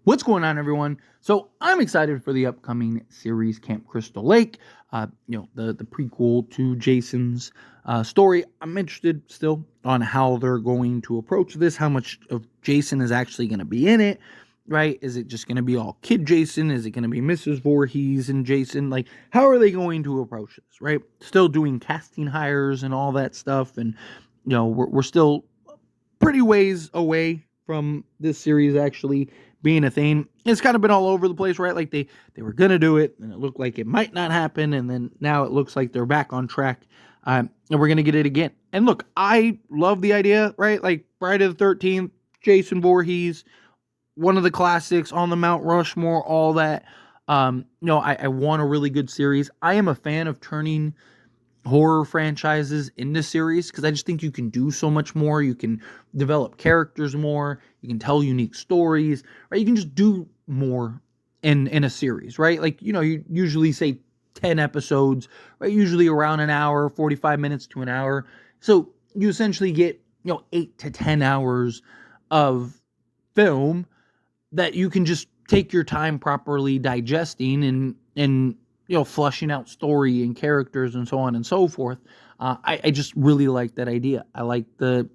What's going on, everyone? So I'm excited for the upcoming series Camp Crystal Lake. The prequel to Jason's story. I'm interested still on how they're going to approach this. How much of Jason is actually going to be in it, right? Is it just going to be all kid Jason? Is it going to be Mrs. Voorhees and Jason? Like, how are they going to approach this, right? Still doing casting hires and all that stuff, and we're still pretty ways away from this series actually being a thing. It's kind of been all over the place, right? Like they were gonna do it, and it looked like it might not happen, and then now it looks like they're back on track, and we're gonna get it again. And look, I love the idea, right? Like Friday the 13th, Jason Voorhees, one of the classics on the Mount Rushmore, all that. I want a really good series. I am a fan of turning horror franchises into series because I just think you can do so much more. You can develop characters more. You can tell unique stories, right? You can just do more in a series, right? Like, you usually say 10 episodes, right? Usually around an hour, 45 minutes to an hour. So you essentially get, 8 to 10 hours of film that you can just take your time properly digesting and flushing out story and characters and so on and so forth. I just really like that idea. I like the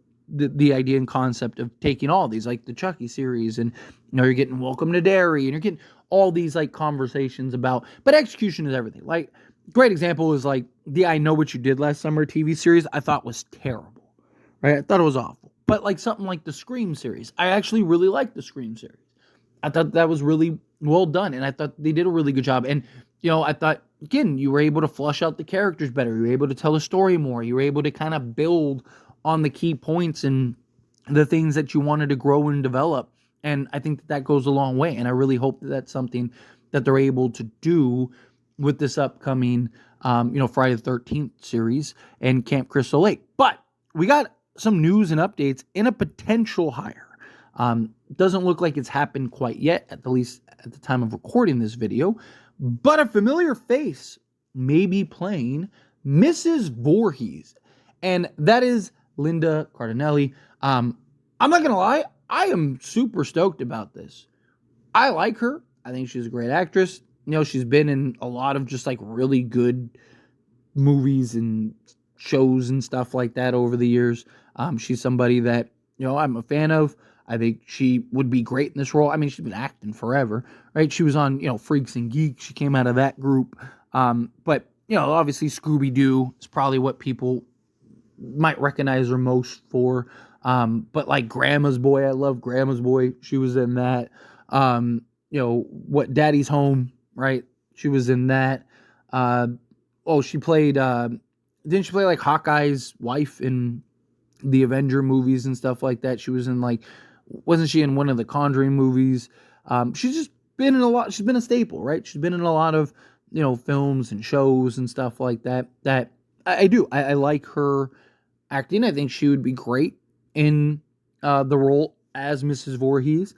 idea and concept of taking all these, like the Chucky series, and you're getting Welcome to Derry, and you're getting all these like conversations about, but execution is everything. Like, great example is like the I Know What You Did Last Summer TV series. I thought was terrible, right? I thought it was awful. But like something like the Scream series, I actually really liked the Scream series. I thought that was really well done, and I thought they did a really good job. And I thought, again, you were able to flush out the characters better. You were able to tell the story more. You were able to kind of build on the key points and the things that you wanted to grow and develop. And I think that goes a long way. And I really hope that that's something that they're able to do with this upcoming, Friday the 13th series and Camp Crystal Lake. But we got some news and updates in a potential hire. Doesn't look like it's happened quite yet, at least at the time of recording this video. But a familiar face may be playing Mrs. Voorhees, and that is Linda Cardellini. I'm not going to lie, I am super stoked about this. I like her. I think she's a great actress. She's been in a lot of just like really good movies and shows and stuff like that over the years. She's somebody that, I'm a fan of. I think she would be great in this role. I mean, she's been acting forever, right? She was on, Freaks and Geeks. She came out of that group. But, obviously Scooby-Doo is probably what people might recognize her most for. But like Grandma's Boy, I love Grandma's Boy. She was in that. What Daddy's Home, right? She was in that. She played, didn't she play like Hawkeye's wife in the Avenger movies and stuff like that? She was in like, wasn't she in one of the Conjuring movies? She's just been in a lot. She's been a staple, right? She's been in a lot of, films and shows and stuff like that. That I do. I like her acting. I think she would be great in the role as Mrs. Voorhees.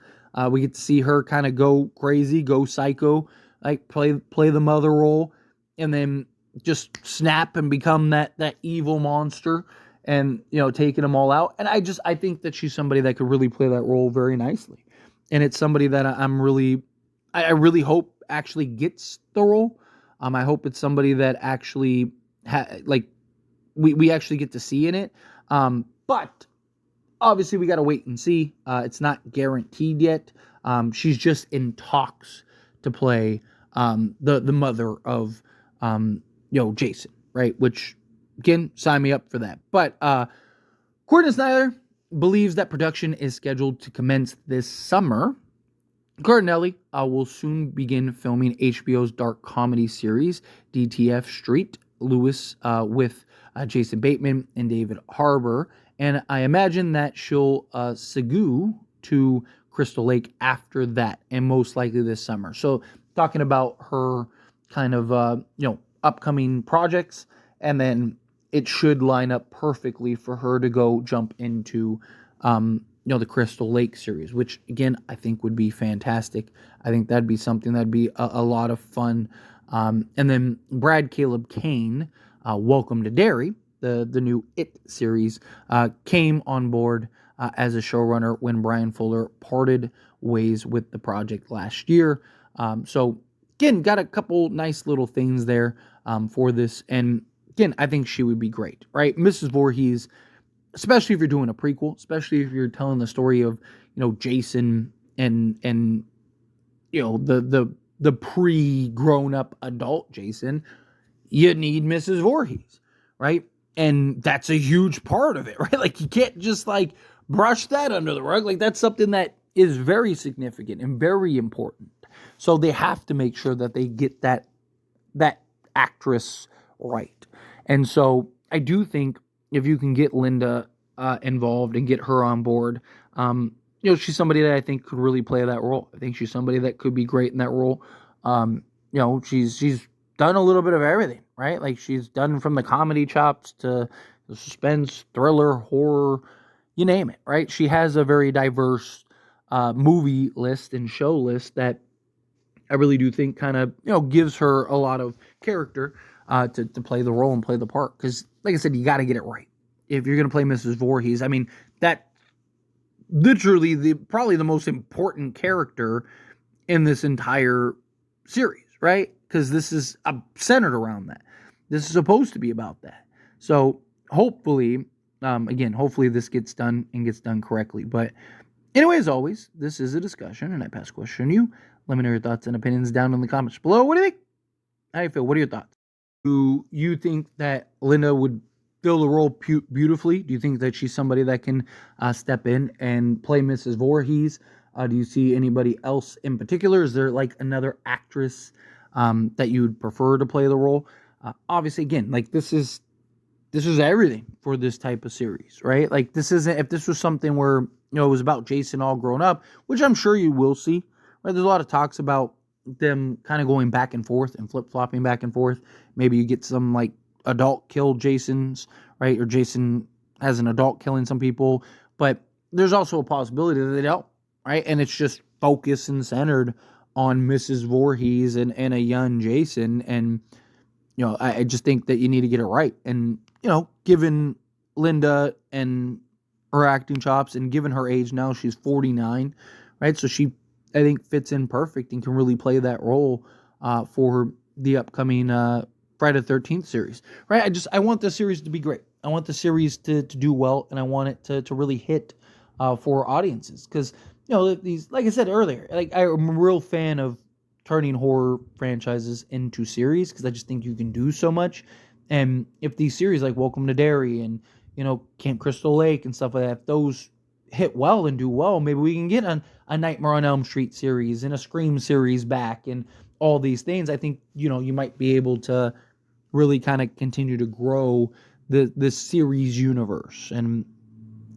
We get to see her kind of go crazy, go psycho, like play the mother role, and then just snap and become that evil monster. And, taking them all out. And I think that she's somebody that could really play that role very nicely. And it's somebody that I really hope actually gets the role. I hope it's somebody that actually, we actually get to see in it. But obviously we got to wait and see. It's not guaranteed yet. She's just in talks to play the mother of, Jason, right? Which, again, sign me up for that. But Courtney Snyder believes that production is scheduled to commence this summer. Cardellini will soon begin filming HBO's dark comedy series, DTF Street Lewis, with Jason Bateman and David Harbour. And I imagine that she'll segue to Crystal Lake after that, and most likely this summer. So talking about her kind of, upcoming projects, and then it should line up perfectly for her to go jump into, the Crystal Lake series, which, again, I think would be fantastic. I think that'd be something that'd be a lot of fun. And then Brad Caleb Kane, Welcome to Derry, the new It series, came on board as a showrunner when Brian Fuller parted ways with the project last year. So again, got a couple nice little things there for this. And again, I think she would be great, right? Mrs. Voorhees, especially if you're doing a prequel, especially if you're telling the story of, Jason and the pre-grown up adult Jason, you need Mrs. Voorhees, right? And that's a huge part of it, right? Like, you can't just brush that under the rug. Like, that's something that is very significant and very important. So they have to make sure that they get that actress right. And so I do think if you can get Linda involved and get her on board, she's somebody that I think could really play that role. I think she's somebody that could be great in that role. She's done a little bit of everything, right? Like, she's done from the comedy chops to the suspense, thriller, horror, you name it, right? She has a very diverse movie list and show list that I really do think kind of, gives her a lot of character to play the role and play the part. Because, like I said, you got to get it right. If you're going to play Mrs. Voorhees, I mean, that literally probably the most important character in this entire series, right? Because this is centered around that. This is supposed to be about that. So hopefully, hopefully this gets done and gets done correctly. But anyway, as always, this is a discussion, and I pass the question to you. Let me know your thoughts and opinions down in the comments below. What do you think? How do you feel? What are your thoughts? Do you think that Linda would fill the role beautifully? Do you think that she's somebody that can step in and play Mrs. Voorhees? Do you see anybody else in particular? Is there another actress that you would prefer to play the role? Obviously, again, this is everything for this type of series, right? Like, this isn't, if this was something where, it was about Jason all grown up, which I'm sure you will see, right? There's a lot of talks about them kind of going back and forth and flip-flopping back and forth. Maybe you get some adult kill Jasons, right? Or Jason has an adult killing some people, but there's also a possibility that they don't, right? And it's just focused and centered on Mrs. Voorhees and a young Jason. And, I just think that you need to get it right. And, given Linda and her acting chops and given her age now, she's 49, right? So she, I think, fits in perfect and can really play that role for the upcoming Friday the 13th series, right? I want the series to be great. I want the series to do well, and I want it to really hit for audiences. Because, these, like I said earlier, I'm a real fan of turning horror franchises into series, because I just think you can do so much. And if these series like Welcome to Derry and, Camp Crystal Lake and stuff like that, if those hit well and do well, maybe we can get a Nightmare on Elm Street series and a Scream series back and all these things. I think, you might be able to really kind of continue to grow this series universe and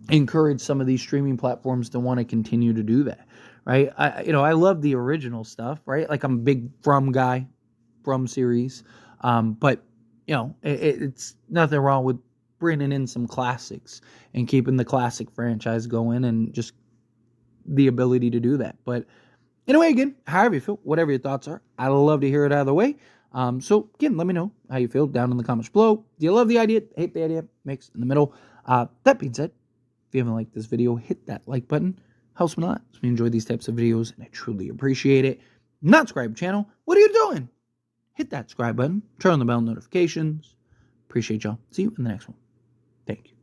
encourage some of these streaming platforms to want to continue to do that, right? I love the original stuff, right? Like, I'm a big From guy, From series, but it's nothing wrong with bringing in some classics and keeping the classic franchise going, and just the ability to do that. But anyway, again, however you feel, whatever your thoughts are, I love to hear it either way. So again, let me know how you feel down in the comments below. Do you love the idea? Hate the idea? Mix in the middle. That being said, if you haven't liked this video, hit that like button. Helps me a lot. So we enjoy these types of videos, and I truly appreciate it. Not subscribe to the channel. What are you doing? Hit that subscribe button. Turn on the bell notifications. Appreciate y'all. See you in the next one. Thank you.